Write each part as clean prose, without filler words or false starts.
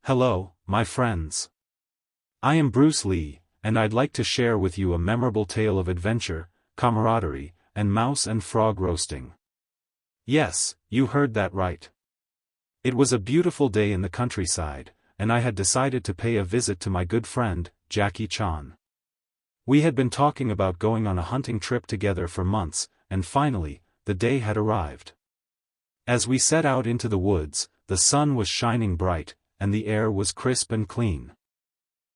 Hello, my friends. I am Bruce Lee, and I'd like to share with you a memorable tale of adventure, camaraderie, and mouse and frog roasting. Yes, you heard that right. It was a beautiful day in the countryside, and I had decided to pay a visit to my good friend, Jackie Chan. We had been talking about going on a hunting trip together for months, and finally, the day had arrived. As we set out into the woods, the sun was shining bright, and the air was crisp and clean.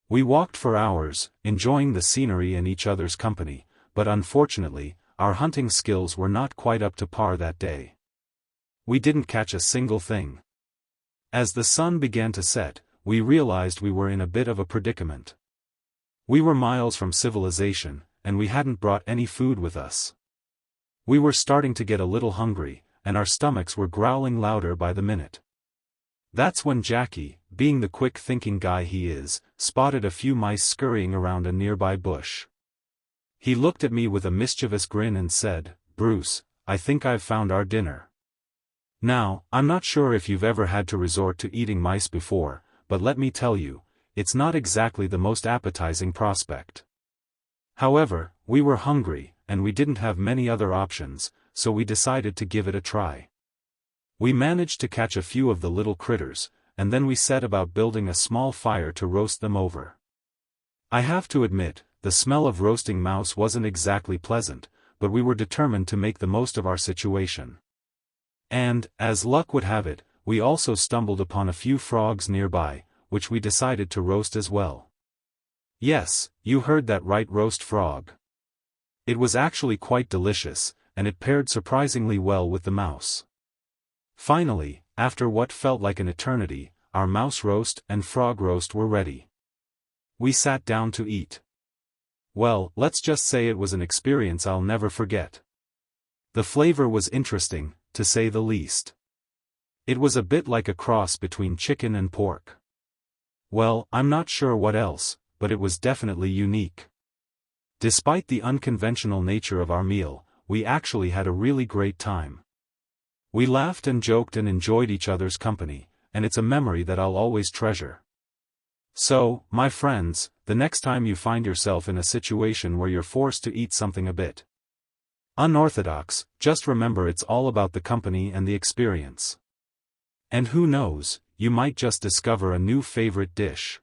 We walked for hours, enjoying the scenery and each other's company, but unfortunately, our hunting skills were not quite up to par that day. We didn't catch a single thing. As the sun began to set, we realized we were in a bit of a predicament. We were miles from civilization, and we hadn't brought any food with us. We were starting to get a little hungry, and our stomachs were growling louder by the minute. That's when Jackie, being the quick-thinking guy he is, spotted a few mice scurrying around a nearby bush. He looked at me with a mischievous grin and said, "Bruce, I think I've found our dinner." Now, I'm not sure if you've ever had to resort to eating mice before, but let me tell you, it's not exactly the most appetizing prospect. However, we were hungry, and we didn't have many other options, so we decided to give it a try. We managed to catch a few of the little critters, and then we set about building a small fire to roast them over. I have to admit, the smell of roasting mouse wasn't exactly pleasant, but we were determined to make the most of our situation. And, as luck would have it, we also stumbled upon a few frogs nearby, which we decided to roast as well. Yes, you heard that right, roast frog. It was actually quite delicious, and it paired surprisingly well with the mouse. Finally, after what felt like an eternity, our mouse roast and frog roast were ready. We sat down to eat. Well, let's just say it was an experience I'll never forget. The flavor was interesting, to say the least. It was a bit like a cross between chicken and pork. Well, I'm not sure what else, but it was definitely unique. Despite the unconventional nature of our meal, we actually had a really great time. We laughed and joked and enjoyed each other's company, and it's a memory that I'll always treasure. So, my friends, the next time you find yourself in a situation where you're forced to eat something a bit unorthodox, just remember it's all about the company and the experience. And who knows, you might just discover a new favorite dish.